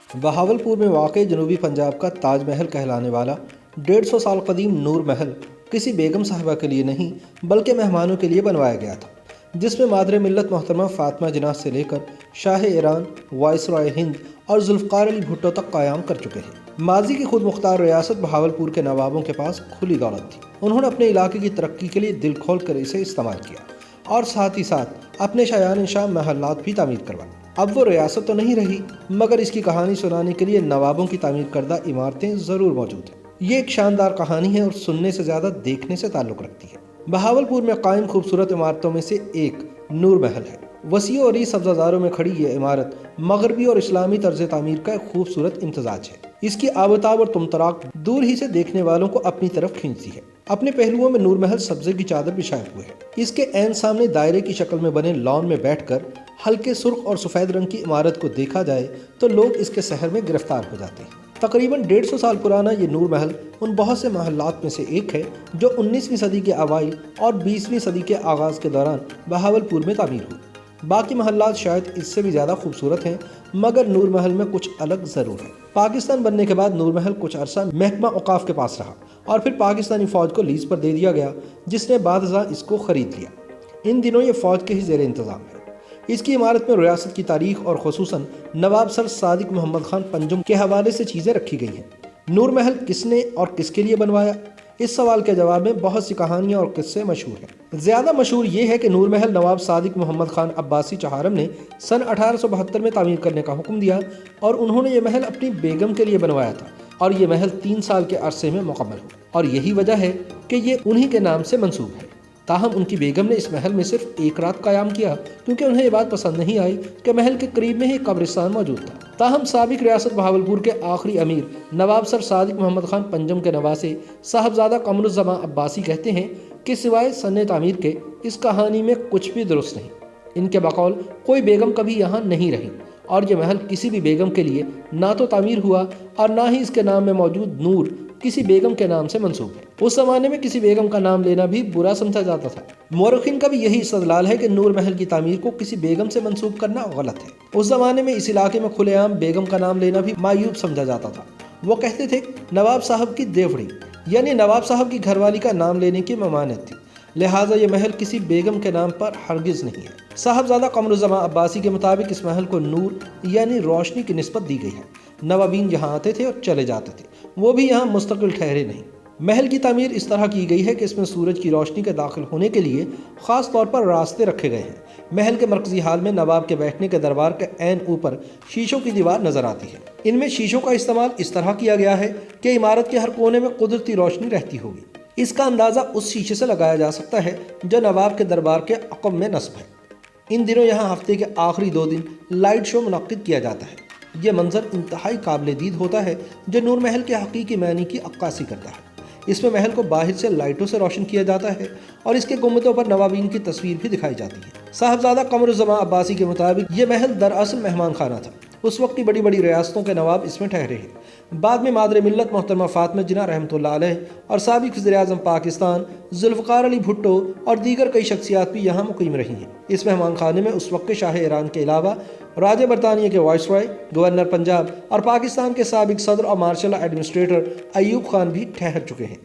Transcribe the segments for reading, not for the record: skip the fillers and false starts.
بہاولپور میں واقع جنوبی پنجاب کا تاج محل کہلانے والا 150 سال قدیم نور محل کسی بیگم صاحبہ کے لیے نہیں بلکہ مہمانوں کے لیے بنوایا گیا تھا، جس میں مادر ملت محترمہ فاطمہ جناح سے لے کر شاہ ایران، وائسرائے ہند اور ذوالفقار علی بھٹو تک قیام کر چکے ہیں۔ ماضی کی خود مختار ریاست بہاولپور کے نوابوں کے پاس کھلی دولت تھی۔ انہوں نے اپنے علاقے کی ترقی کے لیے دل کھول کر اسے استعمال کیا اور ساتھ ہی ساتھ اپنے شایان شاہ محلات بھی تعمیر کروائے۔ اب وہ ریاست تو نہیں رہی، مگر اس کی کہانی سنانے کے لیے نوابوں کی تعمیر کردہ عمارتیں ضرور موجود ہیں۔ یہ ایک شاندار کہانی ہے اور سننے سے زیادہ دیکھنے سے تعلق رکھتی ہے۔ بہاولپور میں قائم خوبصورت عمارتوں میں سے ایک نور محل ہے۔ وسیع اور سبزہ زاروں میں کھڑی یہ عمارت مغربی اور اسلامی طرز تعمیر کا ایک خوبصورت امتزاج ہے۔ اس کی آبتاب اور تمطراق دور ہی سے دیکھنے والوں کو اپنی طرف کھینچتی ہے۔ اپنے پہلوؤں میں نور محل سبزے کی چادر بچھائے ہوئے ہے۔ اس کے عین سامنے دائرے کی شکل میں بنے لان میں بیٹھ کر ہلکے سرخ اور سفید رنگ کی عمارت کو دیکھا جائے تو لوگ اس کے سحر میں گرفتار ہو جاتے ہیں۔ تقریباً 150 سال پرانا یہ نور محل ان بہت سے محلات میں سے ایک ہے جو 19ویں صدی کے اوائل اور 20ویں صدی کے آغاز کے دوران بہاولپور میں تعمیر ہوئی۔ باقی محلات شاید اس سے بھی زیادہ خوبصورت ہیں، مگر نور محل میں کچھ الگ ضرور ہے۔ پاکستان بننے کے بعد نور محل کچھ عرصہ محکمہ اوقاف کے پاس رہا اور پھر پاکستانی فوج کو لیز پر دے دیا گیا، جس نے بعد ازاں اس کو خرید لیا۔ ان دنوں یہ فوج کے ہی زیر انتظام ہے۔ اس کی عمارت میں ریاست کی تاریخ اور خصوصاً نواب سر صادق محمد خان پنجم کے حوالے سے چیزیں رکھی گئی ہیں۔ نور محل کس نے اور کس کے لیے بنوایا؟ اس سوال کے جواب میں بہت سی کہانیاں اور قصے مشہور ہیں۔ زیادہ مشہور یہ ہے کہ نور محل نواب صادق محمد خان عباسی چہارم نے سن 1872 میں تعمیر کرنے کا حکم دیا اور انہوں نے یہ محل اپنی بیگم کے لیے بنوایا تھا، اور یہ محل 3 سال کے عرصے میں مکمل ہوا، اور یہی وجہ ہے کہ یہ انہی کے نام سے منسوب ہے۔ تاہم ان کی بیگم نے اس محل میں صرف ایک رات قیام کیا، کیونکہ انہیں یہ بات پسند نہیں آئی کہ محل کے قریب میں ہی قبرستان موجود تھا۔ تاہم سابق ریاست بہاولپور کے آخری امیر نواب سر صادق محمد خان پنجم کے نواسے صاحبزادہ قمر الزمان عباسی کہتے ہیں کہ سوائے سن تعمیر کے اس کہانی میں کچھ بھی درست نہیں۔ ان کے بقول کوئی بیگم کبھی یہاں نہیں رہی، اور یہ محل کسی بھی بیگم کے لیے نہ تو تعمیر ہوا اور نہ ہی اس کے نام میں موجود نور کسی بیگم کے نام سے منسوب ہے۔ اس زمانے میں کسی بیگم کا نام لینا بھی برا سمجھا جاتا تھا۔ مورخین کا بھی یہی استدلال ہے کہ نور محل کی تعمیر کو کسی بیگم سے منسوب کرنا غلط ہے۔ اس زمانے میں اس علاقے میں کھلے عام بیگم کا نام لینا بھی معیوب سمجھا جاتا تھا۔ وہ کہتے تھے نواب صاحب کی دیوڑی، یعنی نواب صاحب کی گھر والی کا نام لینے کی ممانعت تھی، لہٰذا یہ محل کسی بیگم کے نام پر ہرگز نہیں ہے۔ صاحبزادہ قمر الزمان عباسی کے مطابق اس محل کو نور یعنی روشنی کی نسبت دی گئی ہے۔ نوابین یہاں آتے تھے اور چلے جاتے تھے، وہ بھی یہاں مستقل ٹھہرے نہیں۔ محل کی تعمیر اس طرح کی گئی ہے کہ اس میں سورج کی روشنی کے داخل ہونے کے لیے خاص طور پر راستے رکھے گئے ہیں۔ محل کے مرکزی حال میں نواب کے بیٹھنے کے دربار کے عین اوپر شیشوں کی دیوار نظر آتی ہے۔ ان میں شیشوں کا استعمال اس طرح کیا گیا ہے کہ عمارت کے ہر کونے میں قدرتی روشنی رہتی ہوگی۔ اس کا اندازہ اس شیشے سے لگایا جا سکتا ہے جو نواب کے دربار کے عقب میں نصب ہے۔ ان دنوں یہاں ہفتے کے آخری 2 دن لائٹ شو منعقد کیا جاتا ہے۔ یہ منظر انتہائی قابل دید ہوتا ہے جو نور محل کے حقیقی معنی کی عکاسی کرتا ہے۔ اس میں محل کو باہر سے لائٹوں سے روشن کیا جاتا ہے اور اس کے گنبدوں پر نوابین کی تصویر بھی دکھائی جاتی ہے۔ صاحبزادہ قمر الزمان عباسی کے مطابق یہ محل دراصل مہمان خانہ تھا۔ اس وقت کی بڑی بڑی ریاستوں کے نواب اس میں ٹھہرے ہیں۔ بعد میں مادر ملت محترمہ فاطمہ جناح رحمۃ اللہ علیہ اور سابق وزیر اعظم پاکستان ذوالفقار علی بھٹو اور دیگر کئی شخصیات بھی یہاں مقیم رہی ہیں۔ اس مہمان خانے میں اس وقت کے شاہ ایران کے علاوہ راجہ برطانیہ کے وائسرائے، گورنر پنجاب اور پاکستان کے سابق صدر اور مارشل ایڈمنسٹریٹر ایوب خان بھی ٹھہر چکے ہیں۔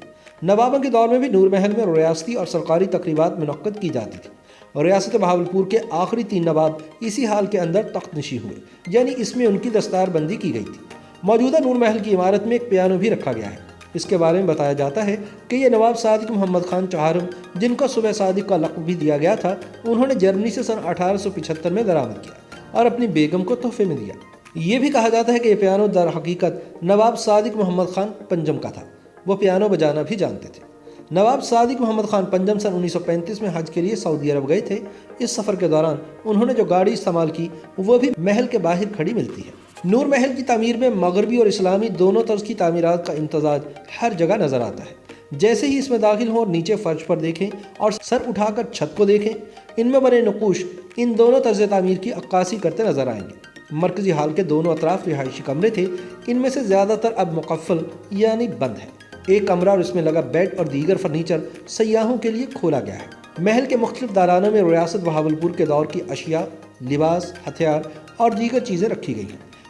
نوابوں کے دور میں بھی نور محل میں ریاستی اور سرکاری تقریبات منعقد کی جاتی تھی۔ ریاست بہاولپور کے آخری 3 نواب اسی حال کے اندر تخت نشین ہوئے، یعنی اس میں ان کی دستار بندی کی گئی تھی۔ موجودہ نور محل کی عمارت میں ایک پیانو بھی رکھا گیا ہے۔ اس کے بارے میں بتایا جاتا ہے کہ یہ نواب صادق محمد خان چہارم، جن کو صبح صادق کا لقب بھی دیا گیا تھا، انہوں نے جرمنی سے سن 1875 میں درآمد کیا اور اپنی بیگم کو تحفے میں دیا۔ یہ بھی کہا جاتا ہے کہ یہ پیانو در حقیقت نواب صادق محمد خان پنجم کا تھا۔ وہ پیانو بجانا بھی جانتے تھے۔ نواب صادق محمد خان پنجم سن 1935 میں حج کے لیے سعودی عرب گئے تھے۔ اس سفر کے دوران انہوں نے جو گاڑی استعمال کی وہ بھی محل کے باہر کھڑی ملتی ہے۔ نور محل کی تعمیر میں مغربی اور اسلامی دونوں طرز کی تعمیرات کا امتزاج ہر جگہ نظر آتا ہے۔ جیسے ہی اس میں داخل ہوں اور نیچے فرش پر دیکھیں اور سر اٹھا کر چھت کو دیکھیں، ان میں بنے نقوش ان دونوں طرز تعمیر کی عکاسی کرتے نظر آئیں گے۔ مرکزی حال کے دونوں اطراف رہائشی کمرے تھے، ان میں سے زیادہ تر اب مقفل یعنی بند ہے۔ ایک کمرہ اور اس میں لگا بیڈ اور دیگر فرنیچر سیاحوں کے لیے کھولا گیا ہے۔ محل کے مختلف دارانوں میں ریاست بہاولپور کے دور کی اشیاء، لباس، ہتھیار اور دیگر چیزیں رکھی گئی ہیں۔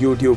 YouTube